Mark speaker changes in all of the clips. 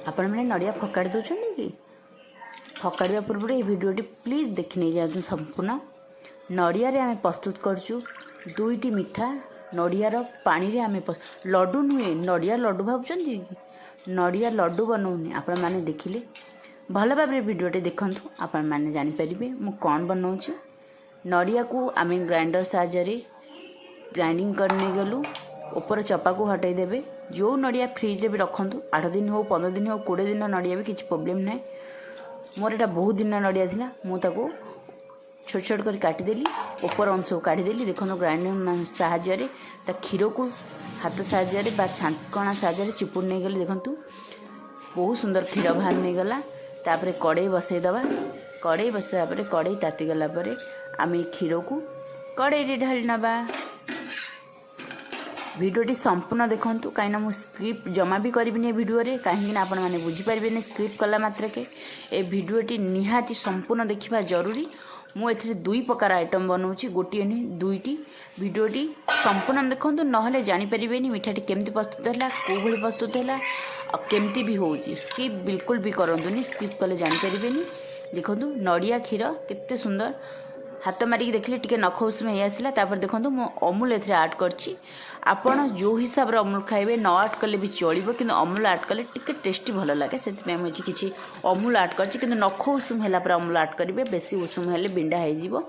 Speaker 1: आपण मैंने नड़िया फकाड़ी दौरान कि फकाड़ा पूर्व ये भिडटी प्लीज देखी नहीं जाए संपूर्ण नड़िया आम प्रस्तुत करचु दुईटी मिठा नड़ियार पानी रे आम लड्डू नुहे नड़िया लड्डू भावुं नड़िया लड्डू बनाऊनी आपण मैंने देखिले भल भाव भिडटे देखूँ आपण मैंने जानीपर मु कौन बनाऊँच नड़िया को आम ग्राइंडर साहाय्य ग्राइंडिंग करने गलु ऊपर चपा को हटाई देवे जो नड़िया फ्रिज भी रखु 8 दिन हो 15 दिन हो 20 दिन नड़िया भी किसी प्रोब्लेम ना मोर एटा बहुत दिन नड़िया थिला मुझे छोट छोट कर काटिदेली ऊपर अंश को काढ़ीदेली देखो ग्राइंडिंग साहाय्य क्षीर को हाथ साहाय्य बा छांकणा साहाय्य चिपुड़ नहीं गली देखु बहुत सुंदर क्षीर बाहर नहीं गला तापर कड़े बसईदबा कड़े बसाया कड़े तातीगला आम क्षीर को कड़े ढाली नवा भिडियोटी संपूर्ण देखूँ कहीं मुझे स्क्रिप्ट जमा भी करी भिडियो कहीं आपण मैंने बुझीपारे स्क्रिप्ट कला मात्र के ए भिडियोटी निहाती संपूर्ण देखा जरूरी मुझे 2 प्रकार आइटम बनाऊँगी गोटे नुह दुईटी भिडियोटी संपूर्ण देखूँ ना जानीपारे मिठाटी केमती प्रस्तुत है कौ भाई प्रस्तुत है केमती भी हो स्किप बिल्कुल भी करंतुनी स्किप कले जानीपारे देखो नड़िया क्षीर केते सुंदर हाथ मारिक देखिले टिके नख उषुम हो आसला देखो मु अमूल ए आड करछि आपण जो हिसाब रे अमूल खाइबे न आड कले भी चलिबो किंतु अमूल आड कले टिके टेस्टी भल लगे से मुझे किसी अमूल आड करछि किंतु नख उषुम होला पर अमूल आड करेंगे बेसी उषुम हेले बिंडा हो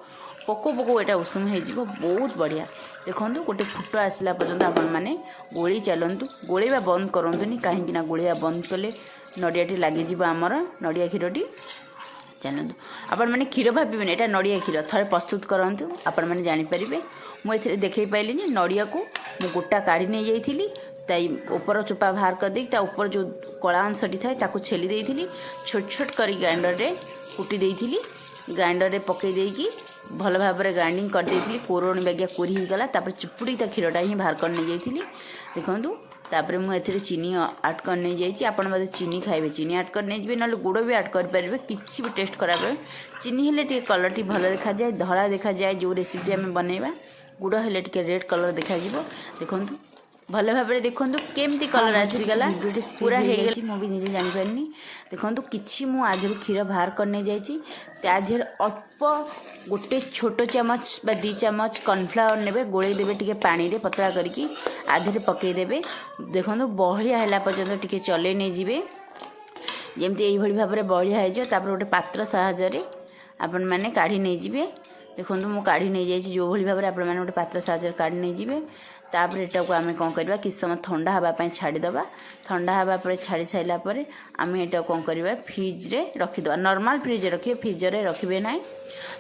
Speaker 1: पोको पोको एटा उषुम हो बहुत बढ़िया देखो गोटे फुट आसला पर्यंत आपण मैंने गोली चलतु गोलेबा बंद करंतुनी कहीं गोलिया बंद कले नड़ियाटी लगिज आमर नड़िया क्षीरटी जानतु आपण मैंने क्षीर भावे यहाँ नड़िया क्षीर थे प्रस्तुत करूँ आपण मैंने जानीपारे मुझे देखे पाइली नड़िया को मु गोटा काढ़ी नहीं जाइली ऊपर चोपा बाहर कर दी ऊपर जो कला अंशटी थाए ताकू छेली देइथिली छोट छोट करी ग्राइंडर रे कुटी देइथिली ग्राइंडर रे पकई देइकी भल भाव में ग्राइंडिंग कर देइथिली कोरोनी बागिया कोरी ही गला तापर चिपुड़ी क्षीरटा ही बाहर कर नहीं जाइथिली देखंतु तापर मुझे चीनी आड कर नहीं जाइए आपण बोधे चीनी खाइबे चीनी आड कर नहीं ना गुड़ भी आड करेंगे किसी भी टेस्ट खराब चीनी हेले टे कलर टी भल देखा जाए धला देखा जाए जो रेसिपी आम बनइबा गुड़ हेले टे रेड कलर देखा देखु भल भाव में देखो केमती कलर आसीगला पूरा हो मुझे निजे जानीपारे देखो कि मुझे क्षीर बाहर कर नहीं जाइए अल्प गोटे छोट चामच बा 2 चामच कॉर्नफ्लावर ने गोले देवे टे पानी रे पतला करके आधे पकईदेवे देखो बहलिया है पर्यटन टे चल नहीं जी जमती यही भाव में बहलिया हो गोटे पात्र साहाय्य आपण मैंने काढ़ी नहीं जी देखो मुझे काढ़ी नहीं जाइए जो भाव में आपण गोटे पात्र साहाय्य काढ़ी नहीं जी तापर एटा को आम कौन करवा किस समय ठंडा हाँपाई छाड़ीदबा ठंडा हाँपर छाड़ी सारापर आम एटा कौन करवा फ्रिज रे रखीद नॉर्मल फ्रिज रखिए फ्रिजर रखिए ना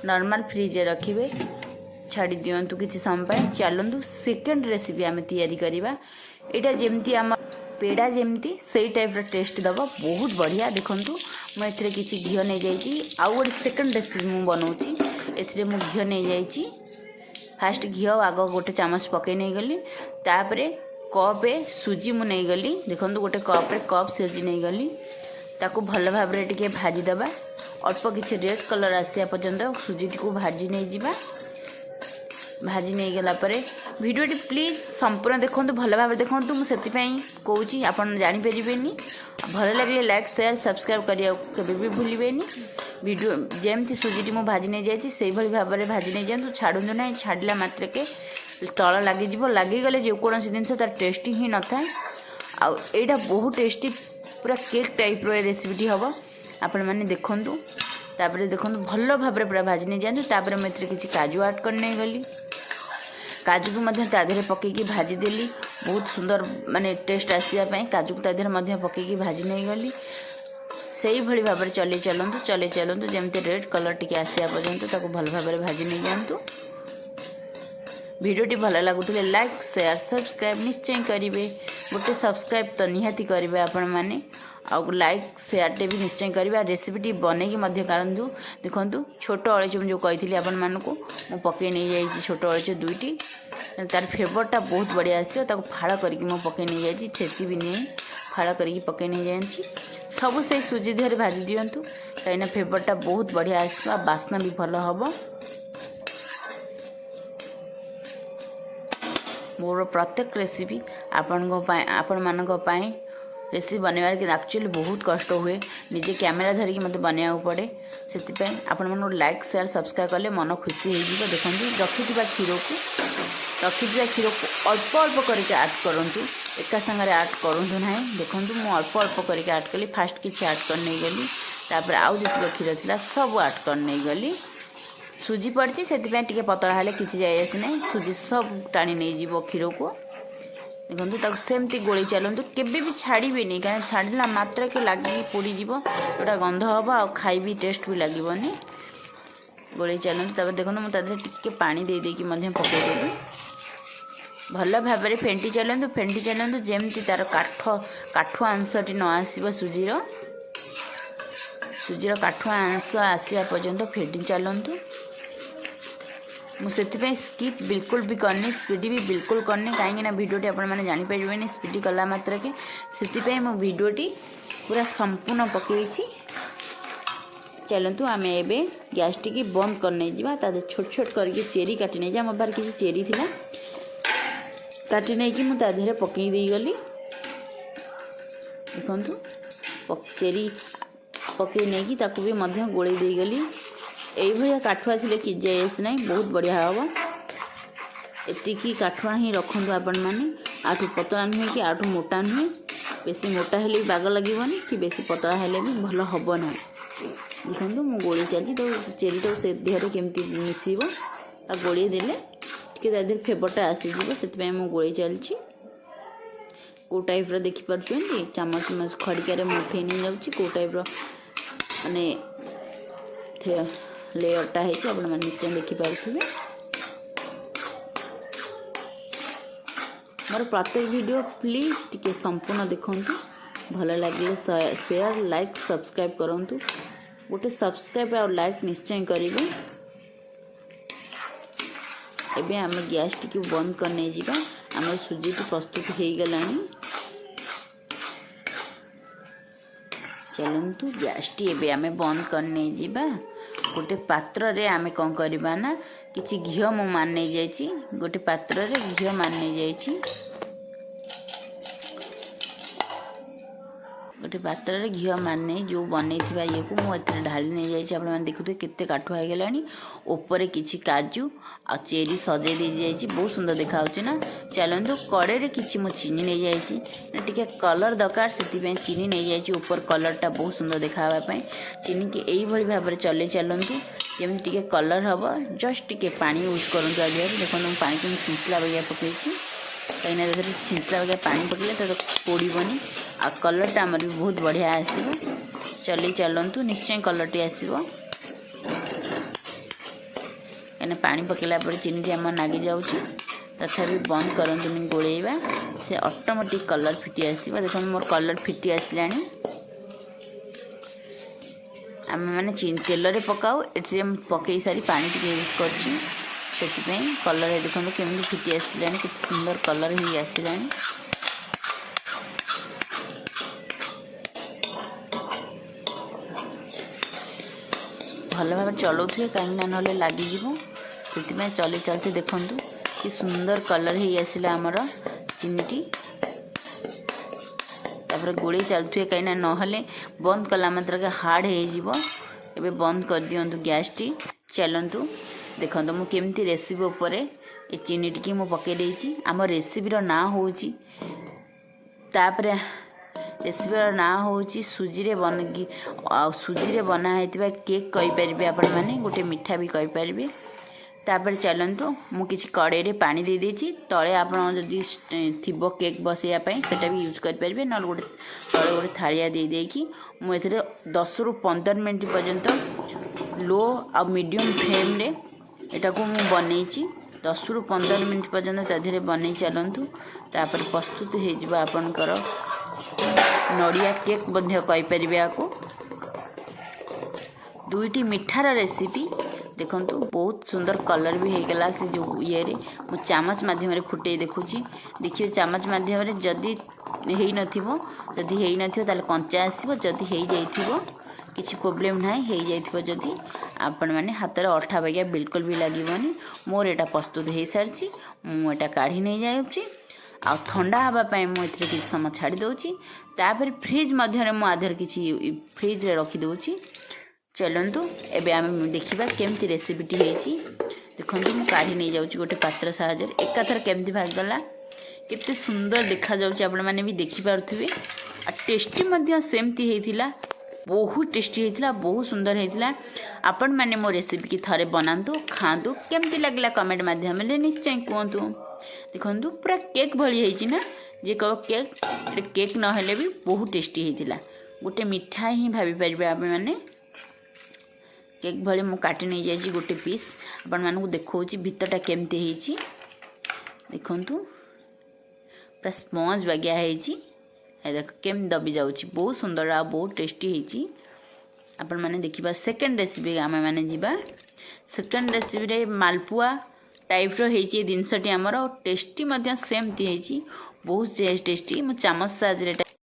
Speaker 1: नॉर्मल फ्रिज रखिए छाड़ी दिंतु किसी समय चलतु सेकेंड रेसिपी आम तैयारी करवा यहाँ जमती आम पेड़ा जमती से टाइप टेस्ट दब बहुत बढ़िया देखूँ मुझे किसी घी नहीं जाइए आउ गोटे सेकेंड रेसिपी मुझे बनाऊँगी ए घी नहीं जाइए फास्ट घी आग गोटे चामच पकई नहीं गली तापर कपे सुजी मु नहीं गली देखो गोटे कप्रे कप सुजी नहीं गली ताकू भल भाव में टे भाजीदबा अल्प किसी रेड कलर आसा पर्यंत सुजी को भाजी नहीं जावा भाजी नहीं गला भिडियोटी प्लीज संपूर्ण देखो भल भाव देखो मुझे कौची आपन जानीपारे भल लगे लाइक शेयर सब्सक्राइब करने के भूलें वीडियो जमती सुजीटी मुझे भाजी नहीं जाइए से भाव में भाजी नहीं जातु छाड़ू ना छाड़ा मात्र के तल लगिज लगिगले जेकोसी जिन तार टेस्टी ही न था आईटा बहुत टेस्टी पूरा केक टाइप रेसिपीटी हम आपण मैंने देखूँ तापर देखो भल भाव में पूरा भाजी नहीं जातु तापर मुझे किसी काजू आड कर नहीं गली काजू को तादेह पकईकी भाजीदेली बहुत सुंदर माने टेस्ट आसापी काजू को तादेह पकईकी भाजी नहीं गली से ही भाव में चले चलतु जमती रेड कलर टी आसा पर्यंत भल भाव में भाजी नहीं जातु भिडियोटी भल लगुले लाइक शेयर सब्सक्राइब निश्चय करेंगे गोटे सब्सक्राइब तो निहाती करेंगे आपण मैंने आउ लाइक शेयर टे भी निश्चय करेंगे रेसिपीटी बनईकी करूँ देखो छोट अड़च जो कही आपण मानक मु पकई नहीं जाइए छोट अड़च 2टी तार फ्लेवरटा बहुत बढ़िया आसो फाड़ करके मुझे पकई नहीं जाइए छेची भी नहीं फाड़ करके पकई नहीं जाइए सब से सुजी देहरे भाजी दिंतु कहीं फ्लेवरटा बहुत बढ़िया आसो बास्ना भी भल हम मोर प्रत्येक रेसिपी आपण मानक रेसिपी बनवार कि एक्चुअली बहुत कष्ट हुए निजे कैमेरा धरिकी मत बनवा पड़े से आपण मन लाइक शेयर सब्सक्राइब कले मन खुशी हो देखो रखिथा क्षीर को अल्प अल्प करके ऐड करूँ एका सागर ऐड करूँ ना देखो मुझे अल्प अल्प करके ऐड कली फास्ट किसी ऐड कर नहीं गली तापर आउ जितक क्षीर थी सब ऐड कर नहीं गली सुजी पड़ी से पतला हेल्ले किसी जाए आसना सुजी सब टाणी नहीं जीव क्षीर को देखो सेमती गोली चलतु केबे भी छाड़बे नहीं कहीं छाड़ा मात्रा के लगे पोड़ीज गोटा गंध हम आ खाई भी टेस्ट भी लगनी गोली चलतु देखो मुझे टे पानी दे देकी पकईदेवी भल भाव फेंटी चलतु जमती तार काठुआ अंशटी न आसो सुजीर काठुआ अंश आसा पर्यंत फेंटी चलतु मुझे स्किप बिल्कुल भी करनी स्पीडी भी बिल्कुल करनी कहीं भिडियोटी आपने जानीपर स्पीडी कला मात्र के से मो भिडियोटी पूरा संपूर्ण पकई चलतु आम ए गैस टी बंद करने जा छोट छोट करके चेरी काटी नहीं जा मो पार किसी चेरी थिला काटी नहीं मुझे देहरे पकई दे गली देखु चेरी पकई नहीं ताकू भी गोल दे गली यही काठुआ थी कि जाए ना बहुत बढ़िया हम एतिकी काठुआ ही रखु आपण मैंने आठू पतला नुहे कि आठू मोटा नुहे बेसी मोटा हेले भी बाग लगभग कि बेसी पतला हेले भी भल हम ना देखो मु गोली चलती तो चेरीटा से देहरे केमती मिसब आ गोली देले टे देहर फ्लेवरटा आसीज से गोली चलती कौ टाइप देखिपुं चामच खड़िकार मुठे नहीं जाऊँगी कौ टाइप माने लेयरटा है आप निश्चय देखिपारे मोर प्रत्येक वीडियो प्लीज टिके संपूर्ण देखु भल लगे शेयर लाइक सब्सक्राइब करूँ गोटे सब्सक्राइब और लाइक निश्चय करेंगे एबे आम गैस टी बंद करने जा आम सुजी प्रस्तुत हो गला चलतु गैस टी एबे आम बंद करने जा गोटे पात्र रे आमे कौन करवा ना किसी घी मु मान नहीं जाइए गोटे पात्र रे घी मान नहीं जाइए गोटे पात्र रे घी मान नहीं जो बनई ये को मुझे ढाली नहीं जाइए आप देखुए केते काठुआ हो गलानी ऊपर किसी काजू आ चेरी सजे दे जाइए बहुत सुंदर देखा ना चलतु कड़े किसी मु चीनी नहीं जाइए टी कलर दरकार से चीनी नहीं जाइए ऊपर कलरटा बहुत सुंदर देखापी चीनी की यही भाव में चले चलतु जमी टी कलर हम जस्ट टी पानी यूज करूँ आगे देखो पानी को छिंचला बगिया पकई कहीं छिंचला बगिया पानी पकड़े तो पोड़बनी आ कलरटा आमर भी बहुत बढ़िया आसो चली चलतु निश्चय कलरटी आसो कहीं पानी पकड़ा चीनी आम नागी जाऊँगी तथापि बंद करतुनि गोलेवा से ऑटोमेटिक कलर फिटी आसो देखो मोर कलर फिटी आसला आम मैंने तेल पकाऊ ये पकई सारी पानी टी यूज कर कलर देखो केमी फिटी आसला कि सुंदर कलर ही आसला भल भाव चलाऊे कहीं ना लगिज से चली चलते देखु कि सुंदर कलर ही आसला आमर चीनीटी तापर गोली चलुए कहीं ना बंद कला मात्र के हार्ड हो बंद कर दिंतु गैस टी चलतु देखो मुझे रेसिपी उपर ये चीनी टी मु पकई आम रेसिपीर ना हूँ रेसिपीर ना हूँ सुजी सुजी बनाई केक कहींपारे आपण मैंने गोटे मिठा भी कहींपारे तापर चलतु मुझे कड़े पानी दे देती तले आप थी केक बसैयापाई से भी यूज करेंगे ना गोटे तले गोटे थालिया दे देकी मुझे 10 ରୁ 15 मिनट पर्यंत लो आ मीडियम फ्लेम रे एटा को मु बनई 10 ରୁ 15 मिनट पर्यंत ताधीरे बनई चलतु तापर प्रस्तुत हो आपणकर नड़िया केक बंध्य कहींपारे आपको दुईटी मिठार रेसिपी देखु बहुत सुंदर कलर भी होगला से जो ये मु चामच मध्यम फुटे देखुची देखिए चामच मध्यम जदि हो कंचा आसो जदि हो जाइथिबो किसी प्रोब्लेम ना हो जाइथिबो जदि आपण मैंने हाथ में अठा बागिया बिल्कुल भी लगभग मोर एटा प्रस्तुत हो सारी मुझा काढ़ी नहीं जाऊँगी आ ठंडा हाँवाई मुझे किसी समय छाड़ी दूची तापर फ्रिज मध्य मु आधर किसी फ्रिज रे रखी दूची। चलतु एबे आम देखा केमती रेसिपीटी होती देखो मु काढ़ी नहीं जाऊँगी गोटे पात्र साहाଯ୍य एकाथर केमती भागला केते सुंदर देखा जाउची आपण माने भी देखि पारुथिबे आ टेस्टी मध्य सेमती हेतिला बहुत टेस्टी हेतिला बहुत सुंदर हेतिला। आपण माने मो रेसिपी की थरे बनातु खातु केमती लगला कमेंट माध्यम रे निश्चय कहतु। देखंतु पूरा केक भली हेची ना जे कहो केक केक न हेले भी बहुत टेस्टी हेतिला गोटे मिठाई ही भाबी परिबे आपण माने केक भले मु काटी नहीं जाइए गोटे पीस आपण मानू देखौची भितरटा केमती हेची देखंतु पूरा स्पंज बागिया हेची देख केम दबी जाउची बहुत सुंदर आ बहुत टेस्टी हेची। आपण माने देखिबा सेकंड रेसिपी आमे माने जीबा सेकंड रेसिपी रे मालपुआ टाइप रो हेची जिनसटी हमर टेस्टी मध्य सेमती हेची बहुत टेस्टी मु चामच साज रे